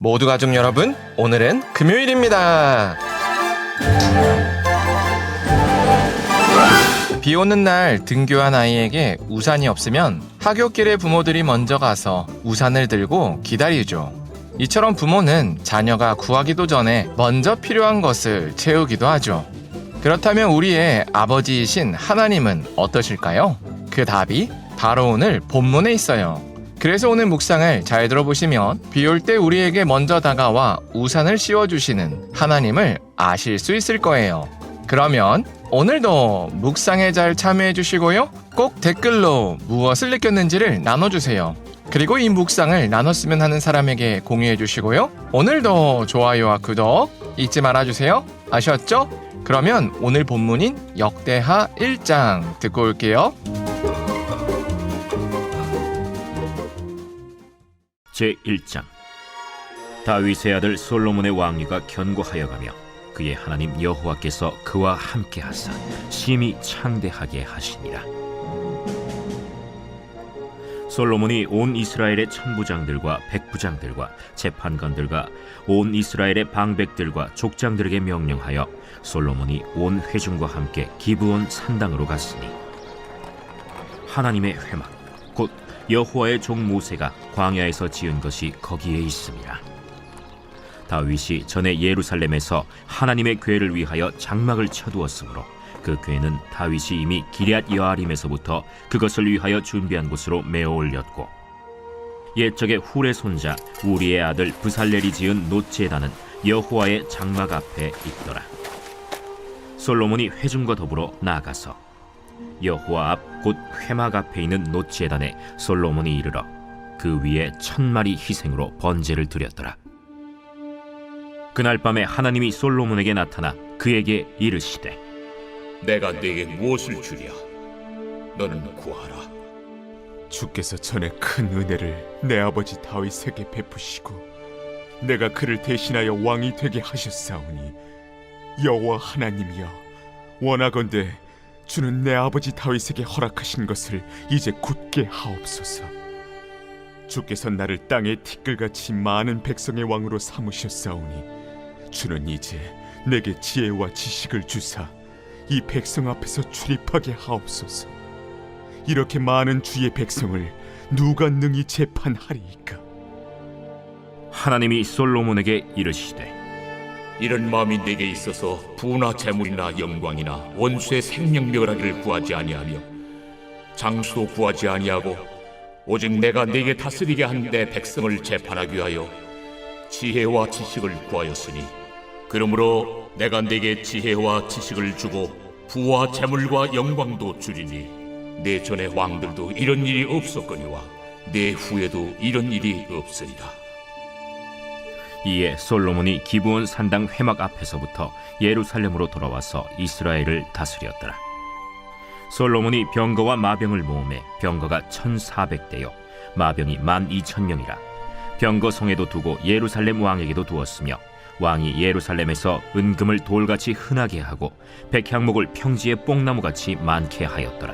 모두 가족 여러분, 오늘은 금요일입니다. 비 오는 날 등교한 아이에게 우산이 없으면 하굣길에 부모들이 먼저 가서 우산을 들고 기다리죠. 이처럼 부모는 자녀가 구하기도 전에 먼저 필요한 것을 채우기도 하죠. 그렇다면 우리의 아버지이신 하나님은 어떠실까요? 그 답이 바로 오늘 본문에 있어요. 그래서 오늘 묵상을 잘 들어보시면 비 올 때 우리에게 먼저 다가와 우산을 씌워주시는 하나님을 아실 수 있을 거예요. 그러면 오늘도 묵상에 잘 참여해 주시고요. 꼭 댓글로 무엇을 느꼈는지를 나눠주세요. 그리고 이 묵상을 나눴으면 하는 사람에게 공유해 주시고요. 오늘도 좋아요와 구독 잊지 말아주세요. 아셨죠? 그러면 오늘 본문인 역대하 1장 듣고 올게요. 제1장. 다윗의 아들 솔로몬의 왕위가 견고하여 가며 그의 하나님 여호와께서 그와 함께 하사 심히 창대하게 하시니라. 솔로몬이 온 이스라엘의 천부장들과 백부장들과 재판관들과 온 이스라엘의 방백들과 족장들에게 명령하여 솔로몬이 온 회중과 함께 기브온 산당으로 갔으니 하나님의 회막 곧 여호와의 종 모세가 광야에서 지은 것이 거기에 있습니다. 다윗이 전에 예루살렘에서 하나님의 궤를 위하여 장막을 쳐두었으므로 그 궤는 다윗이 이미 기럇 여아림에서부터 그것을 위하여 준비한 곳으로 메어 올렸고, 옛적에 훌의 손자 우리의 아들 브살렐이 지은 놋제단은 여호와의 장막 앞에 있더라. 솔로몬이 회중과 더불어 나아가서 여호와 앞 곧 회막 앞에 있는 놋제단에 솔로몬이 이르러 그 위에 1000마리 희생으로 번제를 드렸더라. 그날 밤에 하나님이 솔로몬에게 나타나 그에게 이르시되 내가 네게 무엇을 주랴? 너는 구하라. 주께서 전에 큰 은혜를 내 아버지 다윗에게 베푸시고 내가 그를 대신하여 왕이 되게 하셨사오니 여호와 하나님이여, 원하건대 주는 내 아버지 다윗에게 허락하신 것을 이제 굳게 하옵소서. 주께서 나를 땅의 티끌같이 많은 백성의 왕으로 삼으셨사오니 주는 이제 내게 지혜와 지식을 주사 이 백성 앞에서 출입하게 하옵소서. 이렇게 많은 주의 백성을 누가 능히 재판하리이까? 하나님이 솔로몬에게 이르시되 이런 마음이 네게 있어서 부나 재물이나 영광이나 원수의 생명멸하기를 구하지 아니하며 장수도 구하지 아니하고 오직 내가 네게 다스리게 한 내 백성을 재판하기 위하여 지혜와 지식을 구하였으니, 그러므로 내가 네게 지혜와 지식을 주고 부와 재물과 영광도 주리니 내 전의 왕들도 이런 일이 없었거니와 내 후에도 이런 일이 없으리라. 이에 솔로몬이 기브온 산당 회막 앞에서부터 예루살렘으로 돌아와서 이스라엘을 다스렸더라. 솔로몬이 병거와 마병을 모으매 병거가 1400대요 마병이 12000명이라. 병거 성에도 두고 예루살렘 왕에게도 두었으며 왕이 예루살렘에서 은금을 돌같이 흔하게 하고 백향목을 평지에 뽕나무같이 많게 하였더라.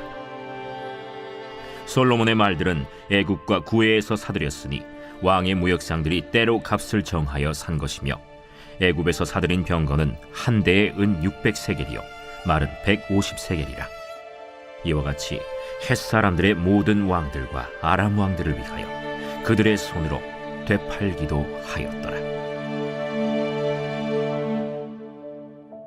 솔로몬의 말들은 애굽과 구해에서 사들였으니 왕의 무역상들이 때로 값을 정하여 산 것이며, 애굽에서 사들인 병거는 한 대에 은 600세겔이요 말은 150세겔이라. 이와 같이 헷사람들의 모든 왕들과 아람 왕들을 위하여 그들의 손으로 되팔기도 하였더라.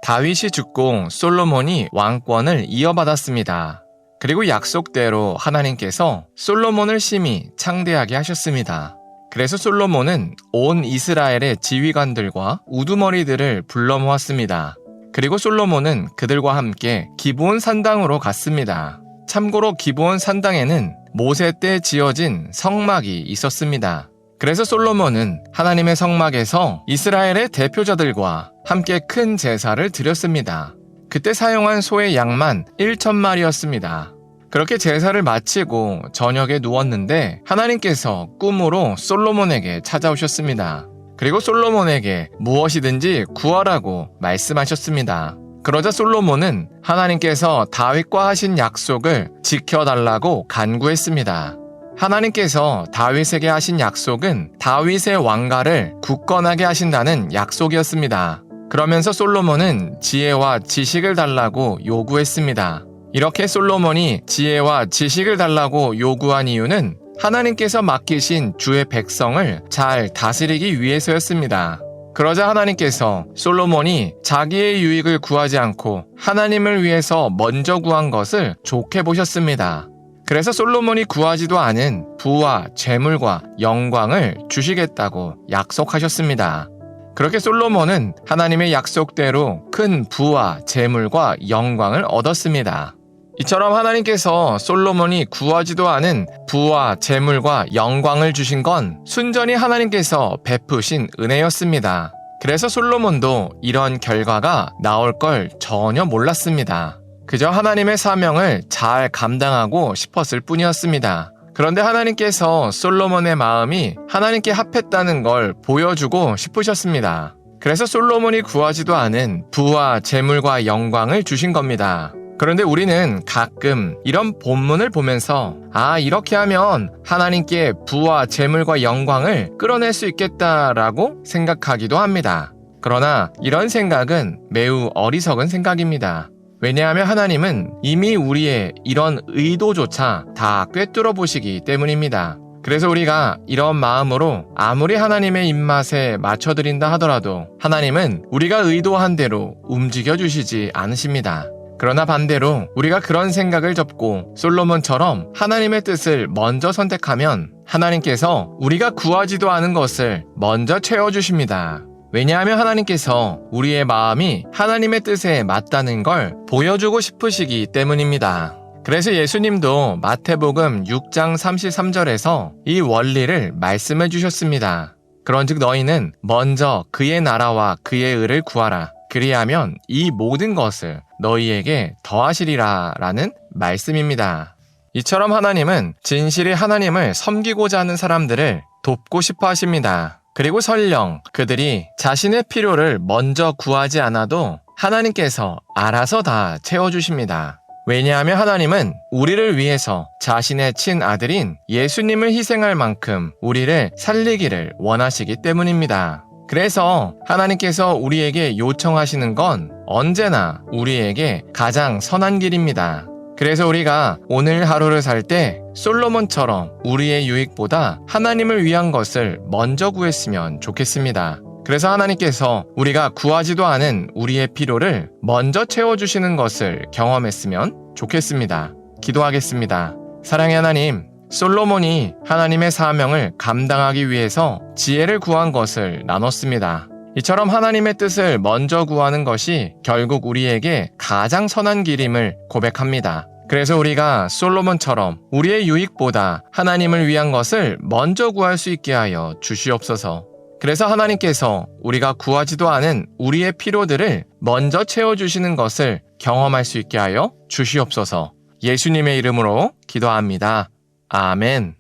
다윗이 죽고 솔로몬이 왕권을 이어받았습니다. 그리고 약속대로 하나님께서 솔로몬을 심히 창대하게 하셨습니다. 그래서 솔로몬은 온 이스라엘의 지휘관들과 우두머리들을 불러 모았습니다. 그리고 솔로몬은 그들과 함께 기브온 산당으로 갔습니다. 참고로 기브온 산당에는 모세 때 지어진 성막이 있었습니다. 그래서 솔로몬은 하나님의 성막에서 이스라엘의 대표자들과 함께 큰 제사를 드렸습니다. 그때 사용한 소의 양만 1000마리였습니다. 그렇게 제사를 마치고 저녁에 누웠는데 하나님께서 꿈으로 솔로몬에게 찾아오셨습니다. 그리고 솔로몬에게 무엇이든지 구하라고 말씀하셨습니다. 그러자 솔로몬은 하나님께서 다윗과 하신 약속을 지켜달라고 간구했습니다. 하나님께서 다윗에게 하신 약속은 다윗의 왕가를 굳건하게 하신다는 약속이었습니다. 그러면서 솔로몬은 지혜와 지식을 달라고 요구했습니다. 이렇게 솔로몬이 지혜와 지식을 달라고 요구한 이유는 하나님께서 맡기신 주의 백성을 잘 다스리기 위해서였습니다. 그러자 하나님께서 솔로몬이 자기의 유익을 구하지 않고 하나님을 위해서 먼저 구한 것을 좋게 보셨습니다. 그래서 솔로몬이 구하지도 않은 부와 재물과 영광을 주시겠다고 약속하셨습니다. 그렇게 솔로몬은 하나님의 약속대로 큰 부와 재물과 영광을 얻었습니다. 이처럼 하나님께서 솔로몬이 구하지도 않은 부와 재물과 영광을 주신 건 순전히 하나님께서 베푸신 은혜였습니다. 그래서 솔로몬도 이런 결과가 나올 걸 전혀 몰랐습니다. 그저 하나님의 사명을 잘 감당하고 싶었을 뿐이었습니다. 그런데 하나님께서 솔로몬의 마음이 하나님께 합했다는 걸 보여주고 싶으셨습니다. 그래서 솔로몬이 구하지도 않은 부와 재물과 영광을 주신 겁니다. 그런데 우리는 가끔 이런 본문을 보면서 이렇게 하면 하나님께 부와 재물과 영광을 끌어낼 수 있겠다라고 생각하기도 합니다. 그러나 이런 생각은 매우 어리석은 생각입니다. 왜냐하면 하나님은 이미 우리의 이런 의도조차 다 꿰뚫어 보시기 때문입니다. 그래서 우리가 이런 마음으로 아무리 하나님의 입맛에 맞춰드린다 하더라도 하나님은 우리가 의도한 대로 움직여 주시지 않으십니다. 그러나 반대로 우리가 그런 생각을 접고 솔로몬처럼 하나님의 뜻을 먼저 선택하면 하나님께서 우리가 구하지도 않은 것을 먼저 채워주십니다. 왜냐하면 하나님께서 우리의 마음이 하나님의 뜻에 맞다는 걸 보여주고 싶으시기 때문입니다. 그래서 예수님도 마태복음 6장 33절에서 이 원리를 말씀해 주셨습니다. 그런즉 너희는 먼저 그의 나라와 그의 의를 구하라. 그리하면 이 모든 것을 너희에게 더하시리라 라는 말씀입니다. 이처럼 하나님은 진실이 하나님을 섬기고자 하는 사람들을 돕고 싶어 하십니다. 그리고 설령 그들이 자신의 필요를 먼저 구하지 않아도 하나님께서 알아서 다 채워주십니다. 왜냐하면 하나님은 우리를 위해서 자신의 친아들인 예수님을 희생할 만큼 우리를 살리기를 원하시기 때문입니다. 그래서 하나님께서 우리에게 요청하시는 건 언제나 우리에게 가장 선한 길입니다. 그래서 우리가 오늘 하루를 살 때 솔로몬처럼 우리의 유익보다 하나님을 위한 것을 먼저 구했으면 좋겠습니다. 그래서 하나님께서 우리가 구하지도 않은 우리의 필요를 먼저 채워주시는 것을 경험했으면 좋겠습니다. 기도하겠습니다. 사랑의 하나님, 솔로몬이 하나님의 사명을 감당하기 위해서 지혜를 구한 것을 나눴습니다. 이처럼 하나님의 뜻을 먼저 구하는 것이 결국 우리에게 가장 선한 길임을 고백합니다. 그래서 우리가 솔로몬처럼 우리의 유익보다 하나님을 위한 것을 먼저 구할 수 있게 하여 주시옵소서. 그래서 하나님께서 우리가 구하지도 않은 우리의 필요들을 먼저 채워주시는 것을 경험할 수 있게 하여 주시옵소서. 예수님의 이름으로 기도합니다. 아멘.